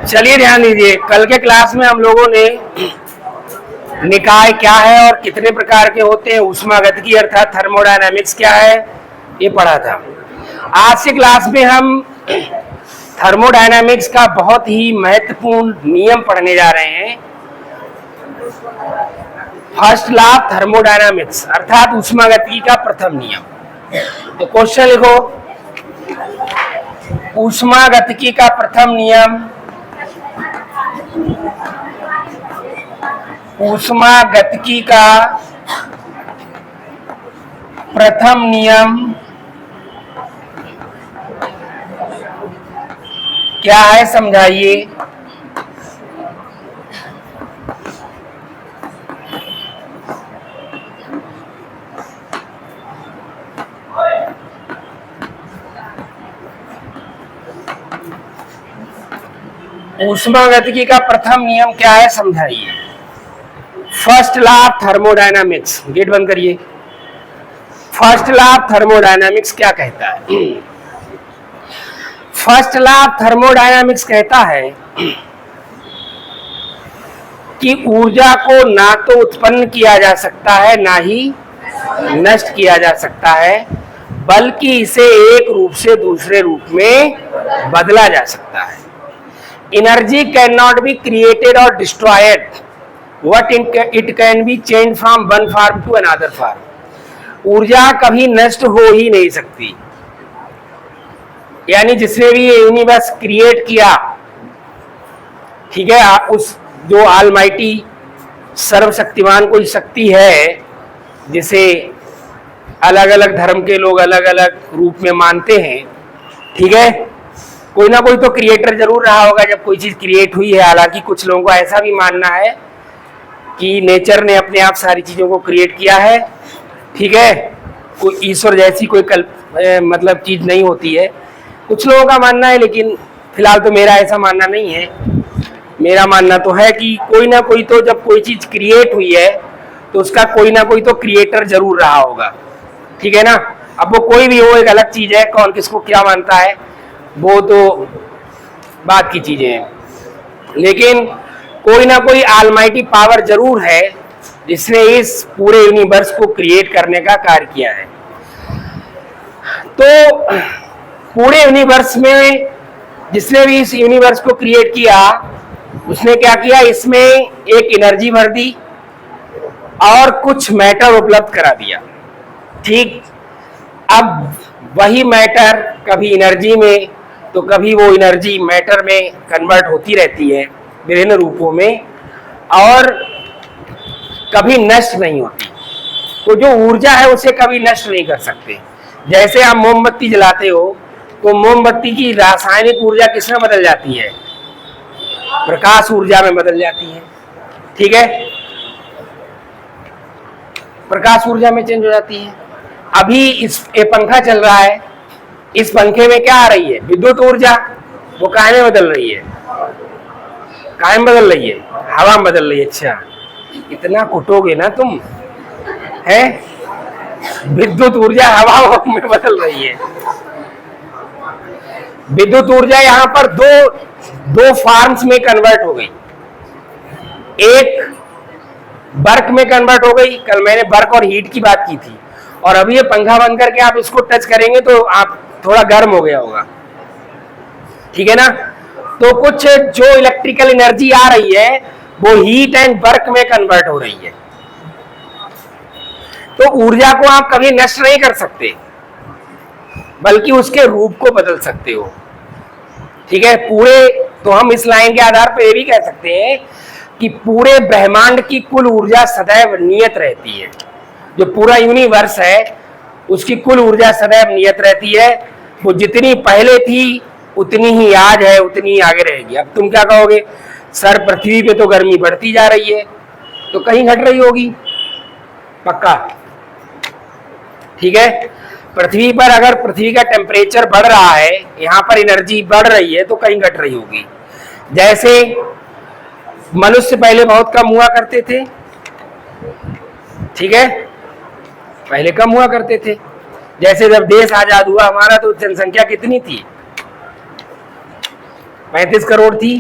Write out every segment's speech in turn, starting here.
चलिए ध्यान दीजिए, कल के क्लास में हम लोगों ने निकाय क्या है और कितने प्रकार के होते हैं, ऊष्मागतिकी अर्थात थर्मोडायनामिक्स क्या है, ये पढ़ा था। आज के क्लास में हम थर्मोडायनामिक्स का बहुत ही महत्वपूर्ण नियम पढ़ने जा रहे हैं। फर्स्ट लॉ ऑफ थर्मोडायनामिक्स अर्थात ऊष्मागतिकी का प्रथम नियम। तो क्वेश्चन लिखो, ऊष्मागतिकी का प्रथम नियम, ऊष्मागतिकी का प्रथम नियम क्या है, समझाइए। ऊष्मागतिकी का प्रथम नियम क्या है, समझाइए। First law of thermodynamics, gate बंद करिए। फर्स्ट लॉ ऑफ थर्मोडायनामिक्स क्या कहता है? फर्स्ट लॉ ऑफ थर्मोडायनामिक्स कहता है कि ऊर्जा को ना तो उत्पन्न किया जा सकता है ना ही नष्ट किया जा सकता है, बल्कि इसे एक रूप से दूसरे रूप में बदला जा सकता है। Energy can not be created और destroyed, What it can be changed from one form to another form। ऊर्जा कभी नष्ट हो ही नहीं सकती, यानी जिसने भी ये यूनिवर्स क्रिएट किया, ठीक है, उस जो ऑलमाइटी सर्वशक्तिमान कोई शक्ति है, जिसे अलग अलग धर्म के लोग अलग अलग रूप में मानते हैं, ठीक है, कोई ना कोई तो क्रिएटर जरूर रहा होगा जब कोई चीज क्रिएट हुई है। हालांकि कुछ लोगों को ऐसा भी मानना है कि नेचर ने अपने आप सारी चीजों को क्रिएट किया है, ठीक है, कोई ईश्वर जैसी कोई मतलब चीज नहीं होती है, कुछ लोगों का मानना है। लेकिन फिलहाल तो मेरा ऐसा मानना नहीं है। मेरा मानना तो है कि कोई ना कोई तो, जब कोई चीज क्रिएट हुई है तो उसका कोई ना कोई तो क्रिएटर जरूर रहा होगा, ठीक है ना। अब वो कोई भी हो, एक अलग चीज है, कौन किसको क्या मानता है वो तो बात की चीजें हैं, लेकिन कोई ना कोई ऑलमाइटी पावर जरूर है जिसने इस पूरे यूनिवर्स को क्रिएट करने का कार्य किया है। तो पूरे यूनिवर्स में जिसने भी इस यूनिवर्स को क्रिएट किया, उसने क्या किया, इसमें एक एनर्जी भर दी और कुछ मैटर उपलब्ध करा दिया, ठीक। अब वही मैटर कभी एनर्जी में तो कभी वो एनर्जी मैटर में कन्वर्ट होती रहती है विभिन्न रूपों में, और कभी नष्ट नहीं होती। तो जो ऊर्जा है उसे कभी नष्ट नहीं कर सकते। जैसे आप मोमबत्ती जलाते हो तो मोमबत्ती की रासायनिक ऊर्जा किसमें बदल जाती है? प्रकाश ऊर्जा में बदल जाती है, ठीक है, प्रकाश ऊर्जा में चेंज हो जाती है। अभी ये पंखा चल रहा है, इस पंखे में क्या आ रही है? विद्युत ऊर्जा। वो काहे में बदल रही है? काहे में बदल रही है? हवा में बदल रही है। अच्छा, इतना कुटोगे ना तुम, है? विद्युत ऊर्जा हवा में बदल रही है। विद्युत ऊर्जा यहाँ पर दो फॉर्म्स में कन्वर्ट हो गई। एक वर्क में कन्वर्ट हो गई, कल मैंने वर्क और हीट की बात की थी, और अभी ये पंखा बंद करके आप इसको टच करेंगे तो आप थोड़ा गर्म हो गया होगा, ठीक है ना। तो कुछ जो इलेक्ट्रिकल एनर्जी आ रही है वो हीट एंड वर्क में कन्वर्ट हो रही है। तो ऊर्जा को आप कभी नष्ट नहीं कर सकते, बल्कि उसके रूप को बदल सकते हो, ठीक है। पूरे तो हम इस लाइन के आधार पर ये भी कह सकते हैं कि पूरे ब्रह्मांड की कुल ऊर्जा सदैव नियत रहती है। जो पूरा यूनिवर्स है उसकी कुल ऊर्जा सदैव नियत रहती है। वो जितनी पहले थी उतनी ही आज है, उतनी ही आगे रहेगी। अब तुम क्या कहोगे, सर पृथ्वी पे तो गर्मी बढ़ती जा रही है, तो कहीं घट रही होगी, पक्का, ठीक है। पृथ्वी पर अगर पृथ्वी का टेम्परेचर बढ़ रहा है, यहाँ पर एनर्जी बढ़ रही है, तो कहीं घट रही होगी। जैसे मनुष्य पहले बहुत कम हुआ करते थे, ठीक है, पहले कम हुआ करते थे। जैसे जब देश आजाद हुआ हमारा, तो जनसंख्या कितनी थी? 35 करोड़ थी,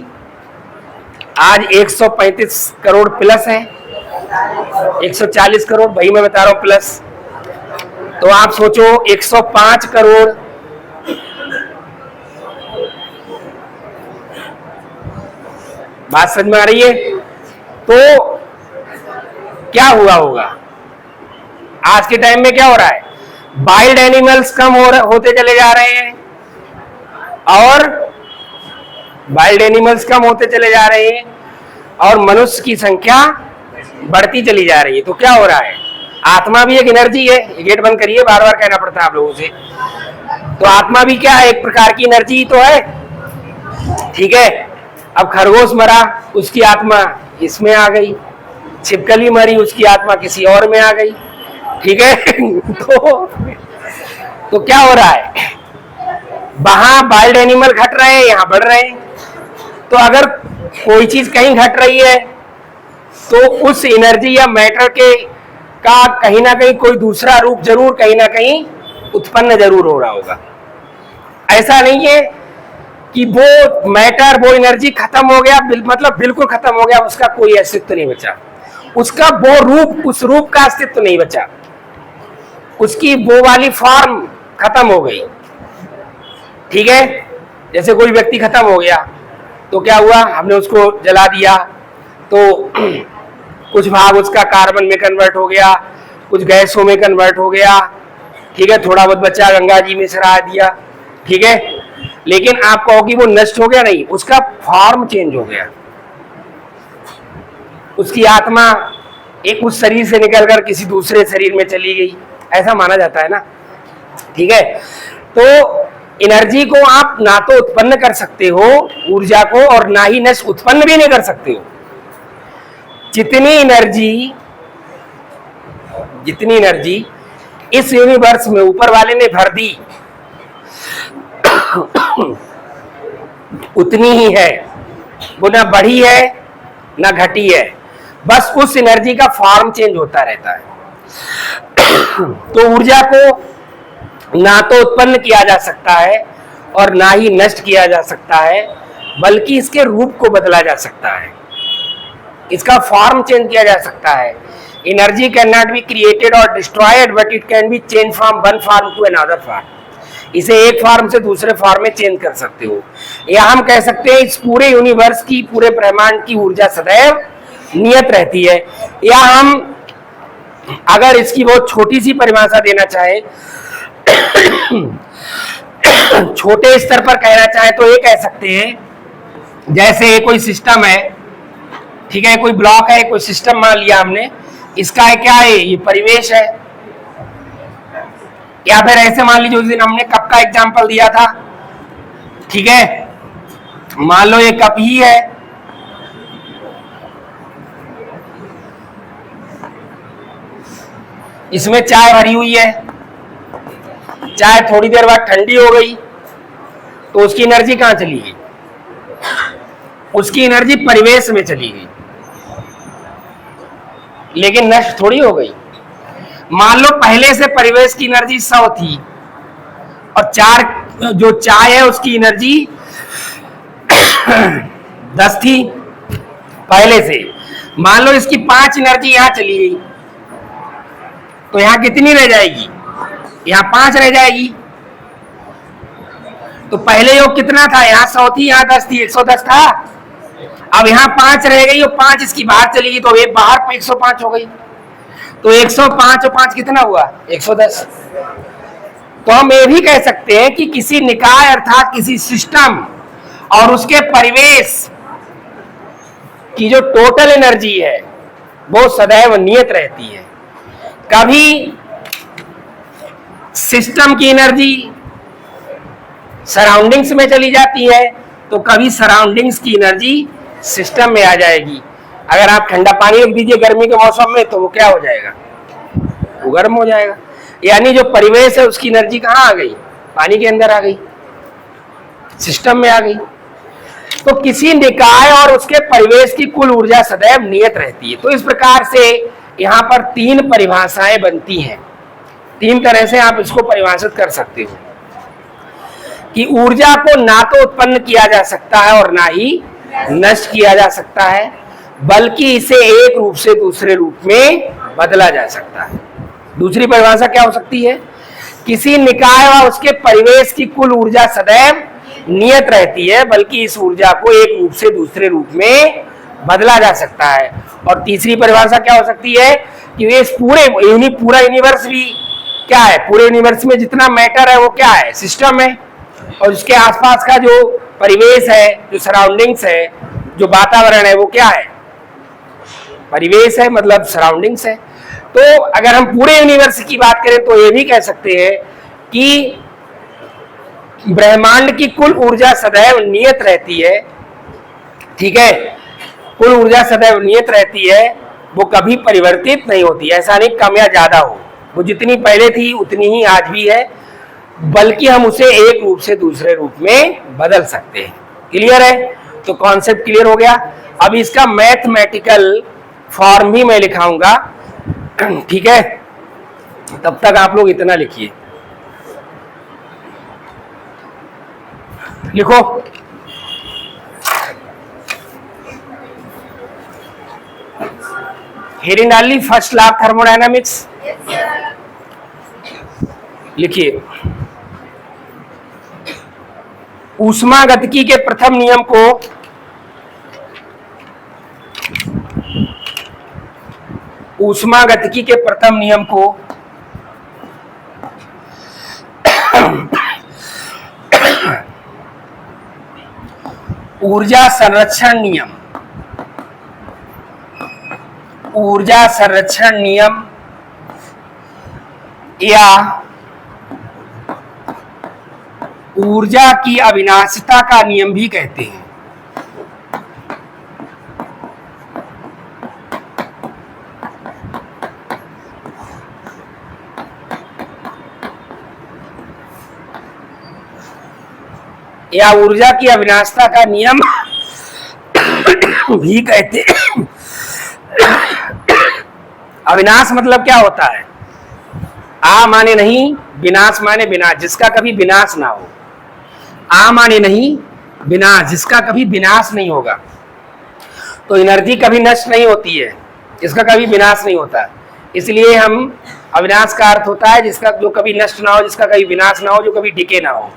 आज 135 करोड़ प्लस है, 140 करोड़, भाई मैं बता रहा हूं प्लस। तो आप सोचो 105 करोड़ बात समझ में आ रही है? तो क्या हुआ होगा आज के टाइम में? क्या हो रहा है? वाइल्ड एनिमल्स कम होते चले जा रहे हैं, और वाइल्ड एनिमल्स कम होते चले जा रहे हैं, और मनुष्य की संख्या बढ़ती चली जा रही है। तो क्या हो रहा है? आत्मा भी एक एनर्जी है। ये गेट बंद करिए, बार बार कहना पड़ता है आप लोगों से। तो आत्मा भी क्या है? एक प्रकार की एनर्जी ही तो है, ठीक है। अब खरगोश मरा, उसकी आत्मा इसमें आ गई, छिपकली मरी, उसकी आत्मा किसी और में आ गई, ठीक है। तो क्या हो रहा है? वहां वाइल्ड एनिमल घट रहे हैं, यहां बढ़ रहे हैं। तो अगर कोई चीज कहीं घट रही है तो उस एनर्जी या मैटर के का कहीं ना कहीं कोई दूसरा रूप जरूर कहीं ना कहीं उत्पन्न जरूर हो रहा होगा। ऐसा नहीं है कि वो मैटर, वो एनर्जी खत्म हो गया, मतलब बिल्कुल खत्म हो गया, उसका कोई अस्तित्व नहीं बचा, उसका वो रूप, उस रूप का अस्तित्व नहीं बचा, उसकी वो वाली फॉर्म खत्म हो गई, ठीक है। जैसे कोई व्यक्ति खत्म हो गया तो क्या हुआ? हमने उसको जला दिया, तो कुछ भाग उसका कार्बन में कन्वर्ट हो गया, कुछ गैसों में कन्वर्ट हो गया, ठीक है, थोड़ा बहुत बचा गंगा जी में सरा दिया, ठीक है। लेकिन आप कहो कि वो नष्ट हो गया? नहीं, उसका फॉर्म चेंज हो गया, उसकी आत्मा एक उस शरीर से निकलकर किसी दूसरे शरीर में चली गई, ऐसा माना जाता है ना, ठीक है। तो एनर्जी को आप ना तो उत्पन्न कर सकते हो ऊर्जा को, और ना ही नष्ट, उत्पन्न भी नहीं कर सकते हो। जितनी एनर्जी इस यूनिवर्स में ऊपर वाले ने भर दी उतनी ही है, वो ना बढ़ी है ना घटी है, बस उस एनर्जी का फॉर्म चेंज होता रहता है। तो ऊर्जा को ना तो उत्पन्न किया जा सकता है और ना ही नष्ट किया जा सकता है, बल्कि इसके रूप को बदला जा सकता है, इसका फॉर्म चेंज किया जा सकता है। Energy can not be created और destroyed, but it can be change from one form to another form. इसे एक फॉर्म से दूसरे फॉर्म में चेंज कर सकते हो, या हम कह सकते हैं इस पूरे यूनिवर्स की, पूरे ब्रह्मांड की ऊर्जा सदैव नियत रहती है। या हम अगर इसकी बहुत छोटी सी परिभाषा देना चाहे, छोटे स्तर पर कहना चाहे तो ये कह सकते हैं, जैसे कोई सिस्टम है, ठीक है, कोई ब्लॉक है, कोई सिस्टम मान लिया हमने, इसका है क्या है? ये परिवेश है। या फिर ऐसे मान लीजिए, उस दिन हमने कप का एग्जांपल दिया था, ठीक है, मान लो ये कप ही है, इसमें चाय भरी हुई है, चाय थोड़ी देर बाद ठंडी हो गई, तो उसकी एनर्जी कहां चली गई? उसकी एनर्जी परिवेश में चली गई, लेकिन नष्ट थोड़ी हो गई। मान लो पहले से परिवेश की एनर्जी 100 थी, और जो चाय है उसकी एनर्जी 10 थी पहले से। मान लो इसकी 5 एनर्जी यहां चली गई, तो यहां कितनी रह जाएगी? यहां 5 रह जाएगी। तो पहले योग कितना था? यहां 100 थी, यहां 10 थी, 110 था। अब यहां 5 रह गई और 5 इसकी बाहर चली गई, तो ये बाहर 105 हो गई। तो 105 और 5 कितना हुआ? 110। तो हम ये भी कह सकते हैं कि किसी निकाय अर्थात किसी सिस्टम और उसके परिवेश की जो टोटल एनर्जी है वो सदैव नियत रहती है। कभी सिस्टम की एनर्जी सराउंडिंग्स में चली जाती है, तो कभी सराउंडिंग्स की एनर्जी सिस्टम में आ जाएगी। अगर आप ठंडा पानी रख दीजिए गर्मी के मौसम में, तो वो क्या हो जाएगा? वो गर्म हो जाएगा। यानी जो परिवेश है उसकी एनर्जी कहाँ आ गई? पानी के अंदर आ गई, सिस्टम में आ गई। तो किसी निकाय और उसके परिवेश की कुल ऊर्जा सदैव नियत रहती है। तो इस प्रकार से यहाँ पर 3 परिभाषाएं बनती हैं। 3 तरह से आप इसको परिभाषित कर सकते हो कि ऊर्जा को ना तो उत्पन्न किया जा सकता है और ना ही नष्ट किया जा सकता है, बल्कि इसे एक रूप से दूसरे रूप में बदला जा सकता है। दूसरी परिभाषा क्या हो सकती है? किसी निकाय व उसके परिवेश की कुल ऊर्जा सदैव नियत रहती है, बल्कि इस ऊर्जा को एक रूप से दूसरे रूप में बदला जा सकता है। और तीसरी परिभाषा क्या हो सकती है कि इस पूरा यूनिवर्स भी क्या है, पूरे यूनिवर्स में जितना मैटर है वो क्या है, सिस्टम है, और उसके आसपास का जो परिवेश है, जो सराउंडिंग्स है, जो वातावरण है, वो क्या है, परिवेश है, मतलब सराउंडिंग्स है। तो अगर हम पूरे यूनिवर्स की बात करें तो ये भी कह सकते हैं कि ब्रह्मांड की कुल ऊर्जा सदैव नियत रहती है, ठीक है, कुल ऊर्जा सदैव नियत रहती है, वो कभी परिवर्तित नहीं होती। ऐसा नहीं कम या ज्यादा हो, वो जितनी पहले थी उतनी ही आज भी है, बल्कि हम उसे एक रूप से दूसरे रूप में बदल सकते हैं। क्लियर है? तो कॉन्सेप्ट क्लियर हो गया। अब इसका मैथमेटिकल फॉर्म भी मैं लिखाऊंगा, ठीक है, तब तक आप लोग इतना लिखिए, लिखो। हेरिंग डाली फर्स्ट लॉ थर्मोडायनामिक्स, लिखिए। ऊष्मागतिकी के प्रथम नियम को ऊष्मागतिकी के प्रथम नियम को ऊर्जा संरक्षण नियम, ऊर्जा संरक्षण नियम या ऊर्जा की अविनाशिता का नियम भी कहते हैं। या ऊर्जा की अविनाशिता का नियम भी कहते हैं। अविनाश मतलब क्या होता है? आ माने नहीं, विनाश माने विनाश, जिसका कभी विनाश ना हो। आ माने नहीं, विनाश, जिसका कभी विनाश नहीं होगा। तो एनर्जी कभी नष्ट नहीं होती है, इसका कभी विनाश नहीं होता। इसलिए हम अविनाश का अर्थ होता है जिसका, जो कभी नष्ट ना हो, जिसका कभी विनाश ना हो, जो कभी डिके ना हो,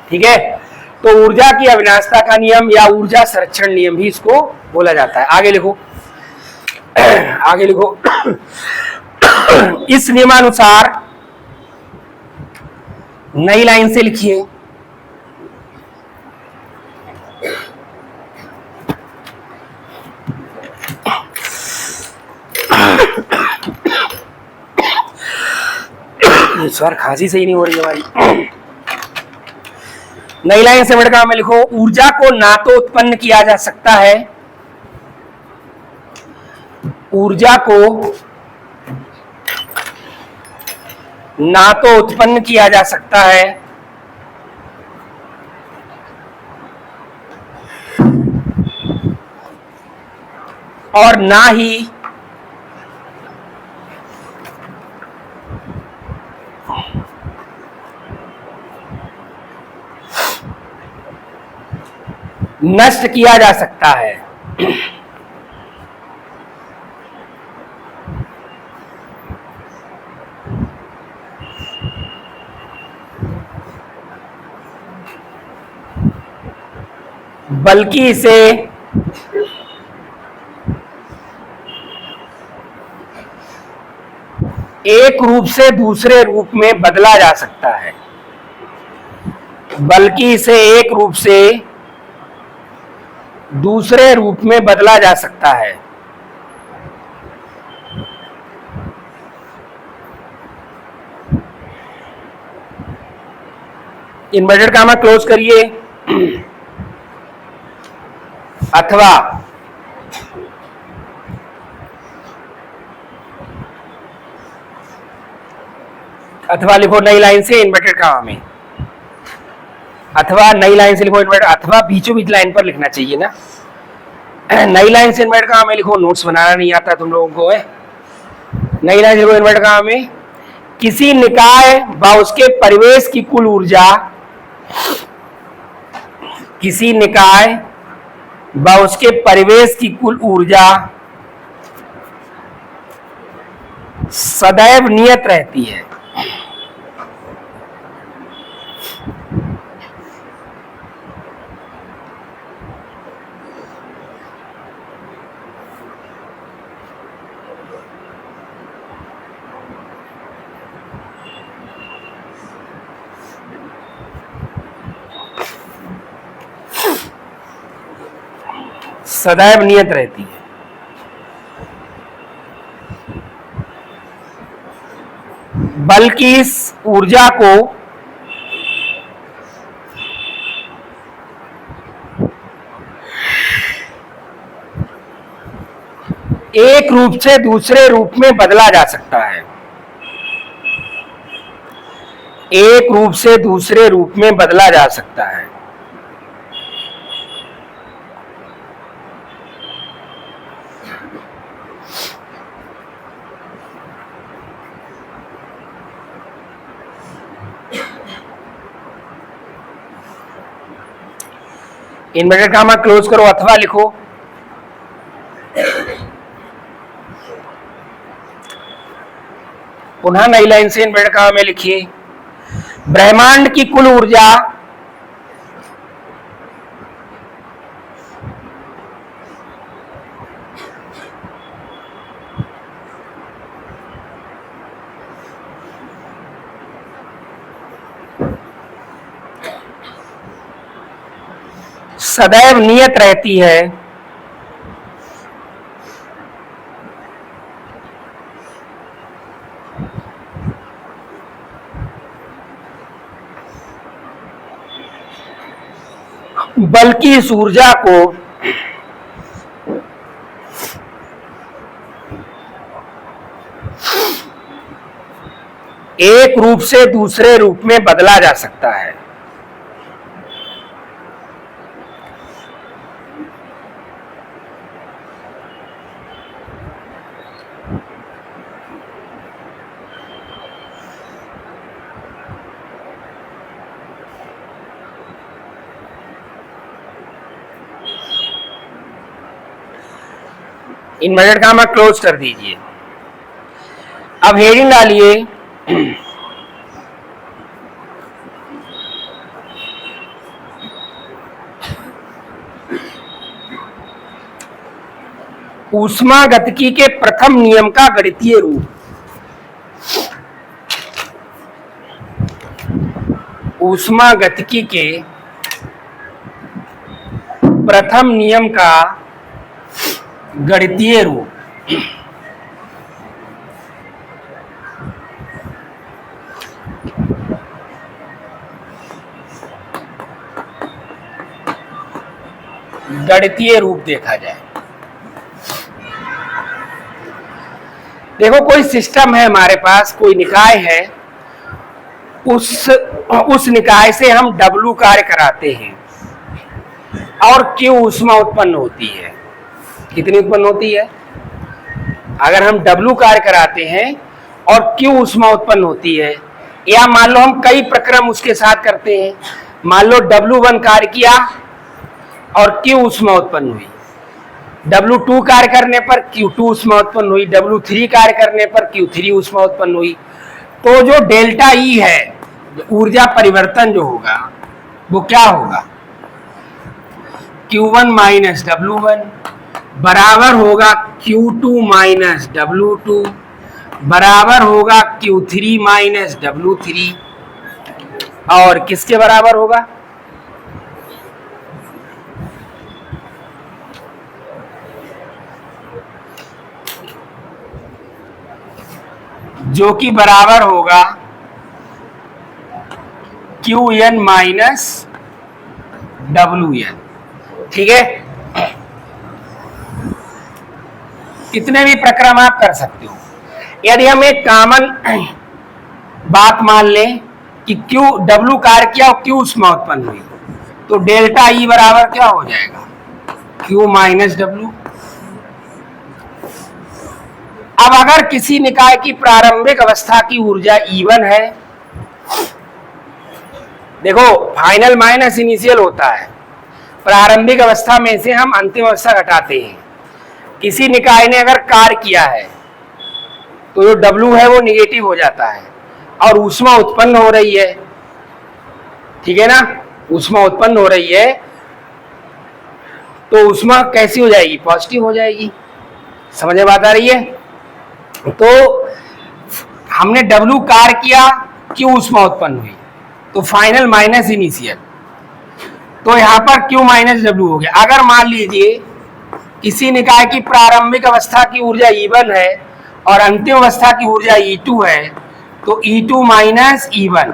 ठीक है। तो ऊर्जा की अविनाशिता का नियम या ऊर्जा संरक्षण नियम भी इसको बोला जाता है। आगे लिखो, आगे लिखो। इस नियमानुसार, नई लाइन से लिखिए, इस बार खांसी सही नहीं हो रही हमारी। नई लाइन से बढ़कर में लिखो, ऊर्जा को ना तो उत्पन्न किया जा सकता है, ऊर्जा को ना तो उत्पन्न किया जा सकता है और ना ही नष्ट किया जा सकता है। बल्कि इसे एक रूप से दूसरे रूप में बदला जा सकता है, बल्कि इसे एक रूप से दूसरे रूप में बदला जा सकता है। इन्वर्टेड कामा क्लोज करिए। अथवा लिखो नई लाइन से इन्वर्टेड कामा में, अथवा नई लाइन से लिखो इन्वर्टेड, अथवा बीचों बीच लाइन पर लिखना चाहिए ना। नई लाइन से इन्वर्टेड कामा में लिखो, नोट्स बनाना नहीं आता तुम लोगों को है। नई लाइन से लिखो इन्वर्टेड कामा में, किसी निकाय व उसके परिवेश की कुल ऊर्जा, किसी निकाय व उसके परिवेश की कुल ऊर्जा सदैव नियत रहती है। सदैव नियत रहती है। बल्कि इस ऊर्जा को एक रूप से दूसरे रूप में बदला जा सकता है। एक रूप से दूसरे रूप में बदला जा सकता है। इन्वर्टेड कामा क्लोज करो अथवा लिखो। पुनः नई लाइन से इन्वर्टेड कामा में लिखिए, ब्रह्मांड की कुल ऊर्जा सदैव नियत रहती है। बल्कि इस ऊर्जा को एक रूप से दूसरे रूप में बदला जा सकता है। इन्वर्टेड कामा क्लोज कर दीजिए। अब हेडिंग डालिए, ऊष्मागतिकी के प्रथम नियम का गणितीय रूप। ऊष्मागतिकी के प्रथम नियम का गणितीय रूप। गणितीय रूप देखा जाए। देखो, कोई सिस्टम है हमारे पास, कोई निकाय है, उस निकाय से हम W कार्य कराते हैं और Q ऊष्मा उत्पन्न होती है। कितनी उत्पन्न होती है? अगर हम W कार्य कराते हैं और Q ऊष्मा उत्पन्न होती है, या मान लो हम कई प्रक्रम उसके साथ करते हैं, मान लो W1 कार्य किया और Q ऊष्मा उत्पन्न हुई, W2 कार्य करने पर Q2 ऊष्मा उत्पन्न हुई, W3 कार्य करने पर Q3 ऊष्मा उत्पन्न हुई, तो जो डेल्टा E है, ऊर्जा परिवर्तन जो होगा वो क्या होगा? Q1 माइनस W1 बराबर होगा Q2 माइनस W2 बराबर होगा Q3 माइनस W3, और किसके बराबर होगा? जो कि बराबर होगा Qn माइनस Wn। ठीक है, कितने भी प्रक्रम आप कर सकते हो। यदि हम एक कॉमन बात मान लें कि Q W कार्य किया और Q ऊष्मा उत्पन्न हुई, तो डेल्टा E बराबर क्या हो जाएगा? Q minus W। अब अगर किसी निकाय की प्रारंभिक अवस्था की ऊर्जा E1 है, देखो फाइनल माइनस इनिशियल होता है, प्रारंभिक अवस्था में से हम अंतिम अवस्था घटाते हैं। किसी निकाय ने अगर कार्य किया है तो जो W है वो निगेटिव हो जाता है और ऊष्मा उत्पन्न हो रही है, ठीक है ना, ऊष्मा उत्पन्न हो रही है, तो ऊष्मा कैसी हो जाएगी? पॉजिटिव हो जाएगी। समझ में बात आ रही है? तो हमने W कार्य किया, क्यों ऊष्मा उत्पन्न हुई, तो फाइनल माइनस इनिशियल, तो यहां पर Q माइनस W हो गया। अगर मान लीजिए किसी निकाय की प्रारंभिक अवस्था की ऊर्जा E1 है और अंतिम अवस्था की ऊर्जा E2 है, तो E2 माइनस E1,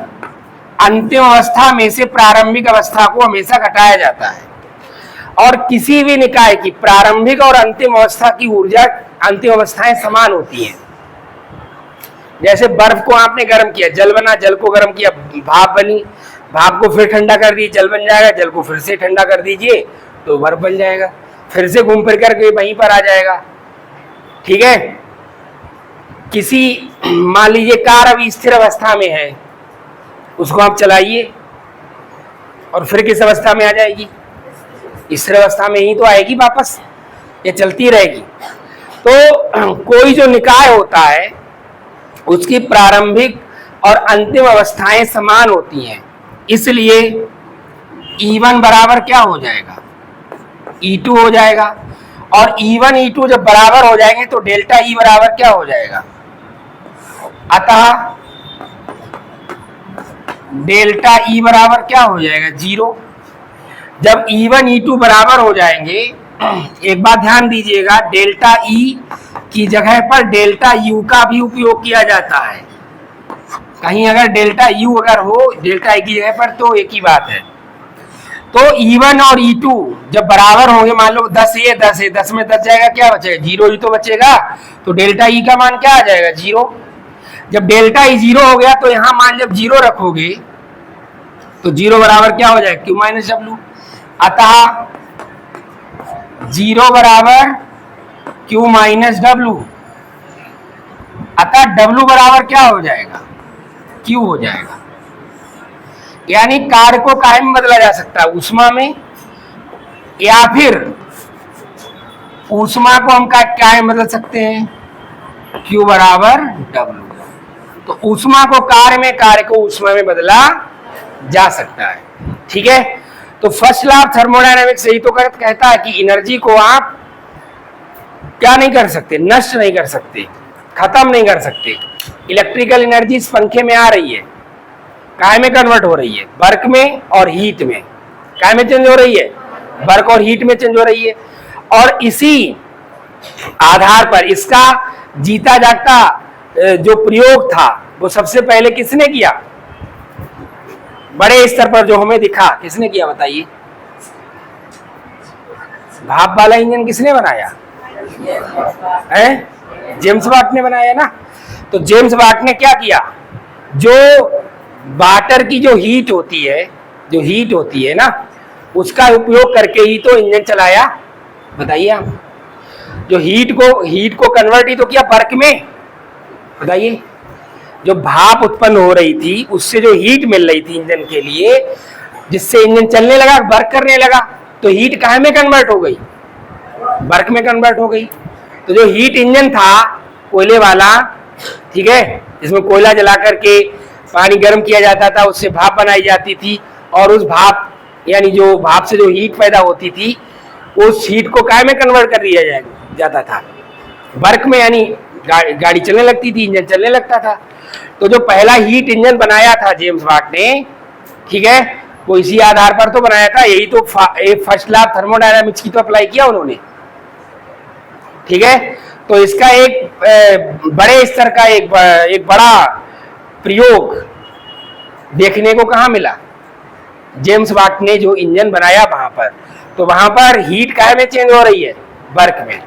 अंतिम अवस्था में से प्रारंभिक अवस्था को हमेशा घटाया जाता है। और किसी भी निकाय की प्रारंभिक और अंतिम अवस्था की ऊर्जा, अंतिम अवस्थाएं समान होती हैं। जैसे बर्फ को आपने गर्म किया, जल बना, जल को गर्म किया, भाप बनी, भाप को फिर ठंडा कर दी, जल बन जाएगा, जल को फिर से ठंडा कर दीजिए तो बर्फ बन जाएगा, फिर से घूम फिर करके वहीं पर आ जाएगा, ठीक है। किसी, मान लीजिए कार अभी स्थिर अवस्था में है, उसको आप चलाइए और फिर किस अवस्था में आ जाएगी? स्थिर अवस्था में ही तो आएगी वापस, ये चलती रहेगी। तो कोई जो निकाय होता है उसकी प्रारंभिक और अंतिम अवस्थाएं समान होती हैं, इसलिए E1 बराबर क्या हो जाएगा? E2 हो जाएगा। और E1 E2 जब बराबर हो जाएंगे तो डेल्टा E बराबर क्या हो जाएगा? अतः डेल्टा E बराबर क्या हो जाएगा? 0। जब E1 E2 बराबर हो जाएंगे, एक बात ध्यान दीजिएगा, डेल्टा E की जगह पर डेल्टा U का भी उपयोग किया जाता है। कहीं अगर डेल्टा U अगर हो डेल्टा E की जगह पर तो एक ही बात है। तो E1 और E2 जब बराबर होंगे, मान लो 10 ये 10 है, 10 में 10 जाएगा, क्या बचेगा? 0 ही तो बचेगा, तो डेल्टा E का मान क्या आ जाएगा? 0। जब डेल्टा E 0 हो गया तो यहां मान जब 0 रखोगे तो 0 बराबर क्या हो जाएगा? Q minus W। अतः 0 बराबर Q माइनस W, अतः W बराबर क्या हो जाएगा? Q हो जाएगा। यानी कार्य को काहे में बदला जा सकता है? ऊष्मा में, या फिर ऊष्मा को हम क्या में बदल सकते हैं? Q बराबर W। तो ऊष्मा को कार्य में, कार्य को ऊष्मा में बदला जा सकता है, ठीक है। तो फर्स्ट लॉ ऑफ थर्मोडायनामिक्स यही तो कहता है कि एनर्जी को आप क्या नहीं कर सकते? नष्ट नहीं कर सकते, खत्म नहीं कर सकते। इलेक्ट्रिकल एनर्जी इस पंखे में आ रही है, काय में कन्वर्ट हो रही है? वर्क में और हीट में। काय में चेंज हो रही है? वर्क और हीट में चेंज हो रही है। और इसी आधार पर इसका जीता जागता जो प्रयोग था वो सबसे पहले किसने किया? बड़े स्तर पर जो हमें दिखा, किसने किया बताइए? भाप वाला इंजन किसने बनाया है? जेम्स वाट ने बनाया ना। तो जेम्स वाट ने क्या किया? जो वाटर की जो हीट होती है ना, उसका उपयोग करके ही तो इंजन चलाया। बताइए आप, जो हीट को कन्वर्ट ही तो किया वर्क में। बताइए, जो भाप उत्पन्न हो रही थी उससे जो हीट मिल रही थी इंजन के लिए, जिससे इंजन चलने लगा, वर्क करने लगा, तो हीट काहे में कन्वर्ट हो गई? वर्क में कन्वर्ट हो गई। तो जो हीट इंजन था कोयले वाला, ठीक है, जिसमें कोयला जला करके पानी गर्म किया जाता था, उससे भाप बनाई जाती थी, और उस भाप यानी जो भाप से जो हीट पैदा होती थी उस हीट को काय में कन्वर्ट कर दिया जाता था? वर्क में, यानी गाड़ी चलने लगती थी, इंजन चलने लगता था। तो जो पहला हीट इंजन बनाया था जेम्स वाट ने, ठीक है, वो इसी आधार पर तो बनाया था। यही तो फर्स्ट लॉ थर्मोडायनामिक्स की तो अप्लाई किया उन्होंने, ठीक है। तो इसका एक बड़े स्तर का एक बड़ा प्रयोग देखने को कहाँ मिला? जेम्स वाट ने जो इंजन बनाया वहां पर, तो वहां पर हीट काय में चेंज हो रही है? वर्क में।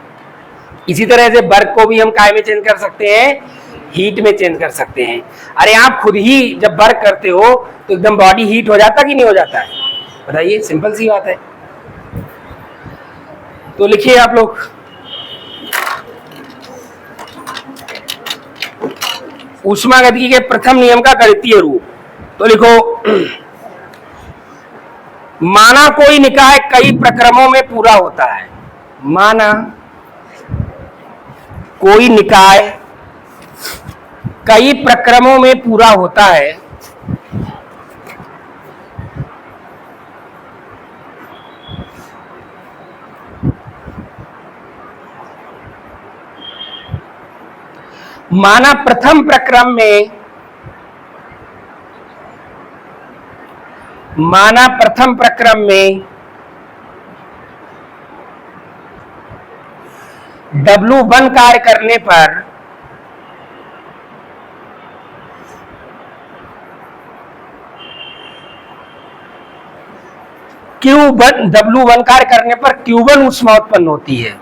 इसी तरह से वर्क को भी हम काय में चेंज कर सकते हैं? हीट में चेंज कर सकते हैं। अरे आप खुद ही जब वर्क करते हो तो एकदम बॉडी हीट हो जाता कि नहीं हो जाता है? बताइए, सिंपल सी बात है। तो लिखिए आप लोग, ऊष्मागतिकी के प्रथम नियम का गणितीय रूप। तो लिखो, माना कोई निकाय कई प्रक्रमों में पूरा होता है। माना कोई निकाय कई प्रक्रमों में पूरा होता है। माना प्रथम प्रक्रम में W1 कार्य करने पर W1 कार्य करने पर Q1 ऊष्मा उत्पन्न होती है।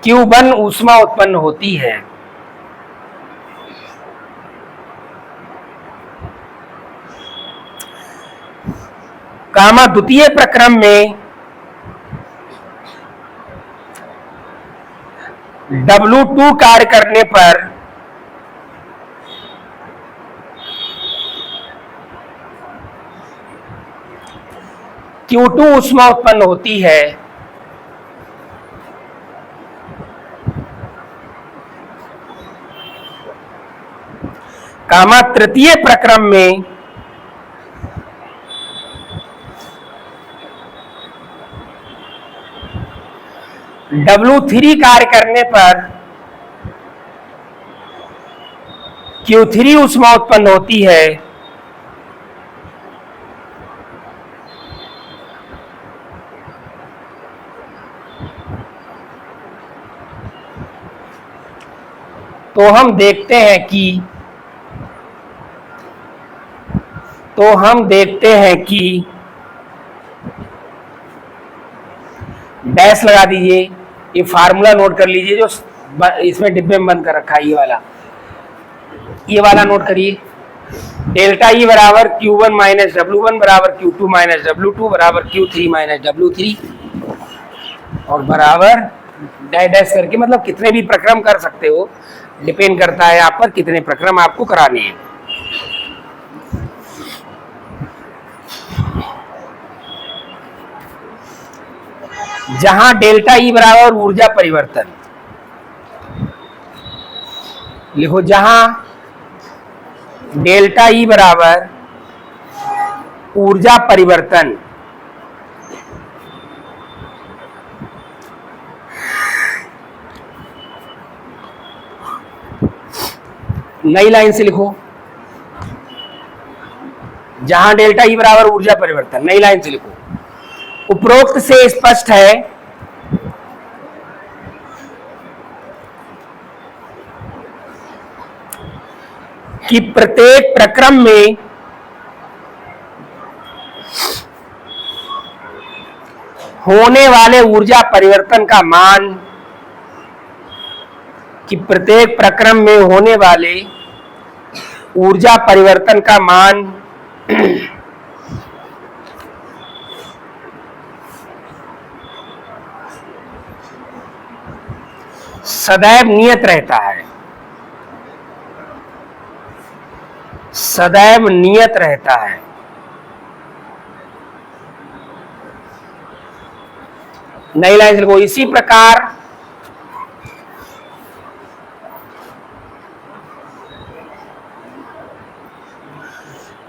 Q1 ऊष्मा उत्पन्न होती है। कामा द्वितीय प्रक्रम में W2 कार्य करने पर Q2 ऊष्मा उत्पन्न होती है। कामा तृतीय प्रक्रम में W3 कार्य करने पर Q3 ऊष्मा उत्पन्न होती है। तो हम देखते हैं कि डैश लगा दीजिए। ये फार्मूला नोट कर लीजिए जो इसमें डिब्बे में बंद कर रखा है, ये वाला नोट करिए। डेल्टा ई बराबर Q1 माइनस W1 बराबर Q2 माइनस W2 बराबर Q3 माइनस W3 और बराबर डैश करके, मतलब कितने भी प्रक्रम कर सकते हो, डिपेंड करता है आप पर कितने प्रक्रम आपको कराने हैं। जहां डेल्टा ई बराबर ऊर्जा परिवर्तन लिखो, जहां डेल्टा ई बराबर ऊर्जा परिवर्तन नई लाइन से लिखो, जहां डेल्टा ई बराबर ऊर्जा परिवर्तन, नई लाइन से लिखो। उपरोक्त से स्पष्ट है कि प्रत्येक प्रक्रम में होने वाले ऊर्जा परिवर्तन का मान, कि प्रत्येक प्रक्रम में होने वाले ऊर्जा परिवर्तन का मान सदैव नियत रहता है। सदैव नियत रहता है। नई लाइन से लिखो, इसी प्रकार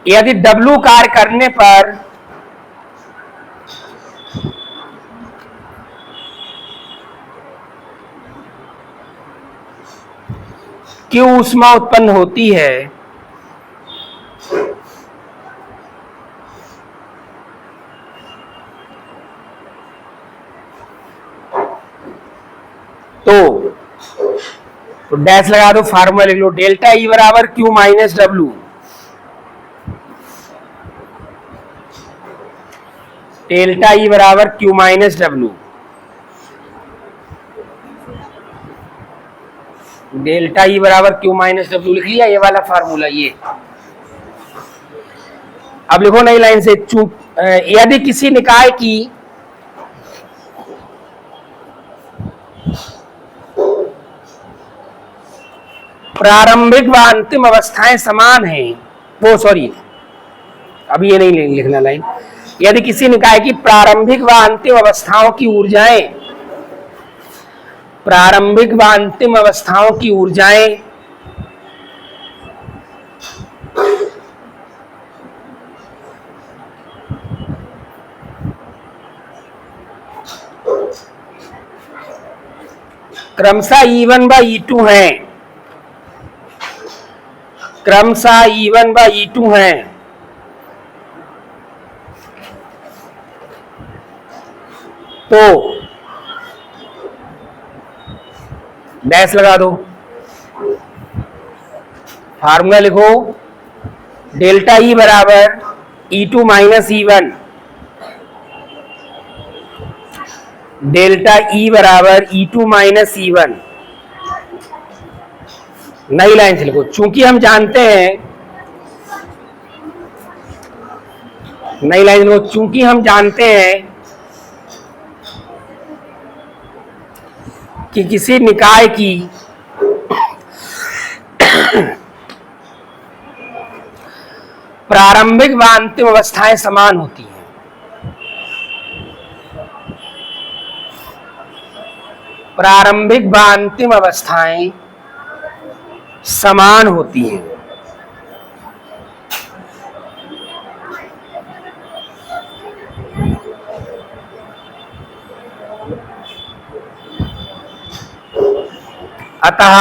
यदि W कार्य करने पर Q ऊष्मा उत्पन्न होती है, तो डैश लगा दो, फार्मूला लिख लो, डेल्टा ई बराबर Q minus W। Delta E बराबर Q minus W। Delta E बराबर Q माइनस W लिख लिया, ये वाला फार्मूला ये। अब लिखो नई लाइन से, यदि किसी निकाय की प्रारंभिक व अंतिम अवस्थाएं समान हैं, वो सॉरी अभी ये नहीं लिखना लाइन, यदि किसी निकाय की प्रारंभिक व अंतिम अवस्थाओं की ऊर्जाएं क्रमशः E1 व E2 हैं, तो डैश लगा दो, फार्मूला लिखो, डेल्टा E बराबर E2 minus E1, delta E बराबर E2 माइनस E1। नई लाइन से लिखो, चूंकि हम जानते हैं, नई लाइन लिखो, चूंकि हम जानते हैं कि किसी निकाय की प्रारंभिक व अंतिम अवस्थाएं समान होती हैं, प्रारंभिक व अंतिम अवस्थाएं समान होती हैं। अतः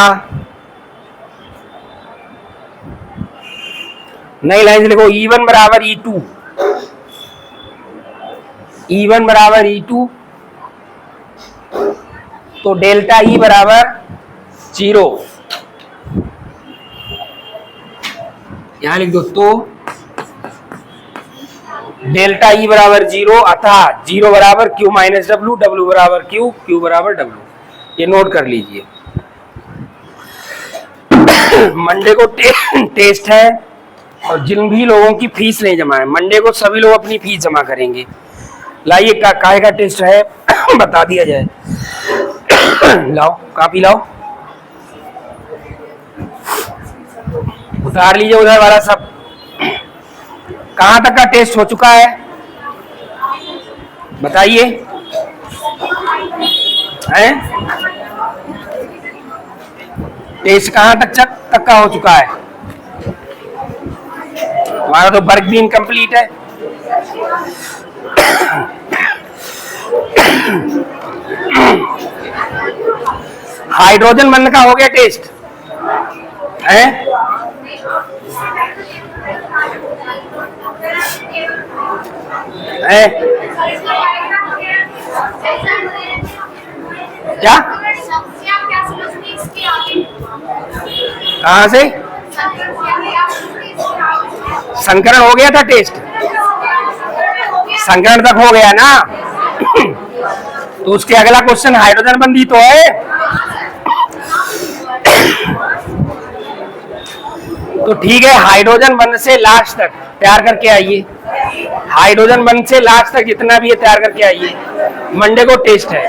नई लाइन से लिखो, E1 बराबर E2, E1 बराबर E2, तो डेल्टा E बराबर 0। यहां लिख दो, तो डेल्टा E बराबर 0, अतः 0 बराबर Q माइनस W, W बराबर Q, Q बराबर W। ये नोट कर लीजिए। मंडे को टेस्ट है और जिन भी लोगों की फीस नहीं जमा है, मंडे को सभी लोग अपनी फीस जमा करेंगे। लाइए, काहे का टेस्ट है बता दिया जाए। लाओ कापी लाओ, उतार लीजिए उधर वाला सब। कहां तक का टेस्ट हो चुका है बताइए, हैं? टेस्ट कहां तक का हो चुका है? हमारा तो वर्क भी इनकम्प्लीट है। हाइड्रोजन बंध का हो गया टेस्ट है? क्या कहां से संकरण हो गया था? टेस्ट संकरण तक हो गया ना? तो उसके अगला क्वेश्चन हाइड्रोजन बंधी तो है। तो ठीक है, हाइड्रोजन बंध से लास्ट तक तैयार करके आइए। हाइड्रोजन बंध से लास्ट तक जितना भी है तैयार करके आइए। मंडे को टेस्ट है।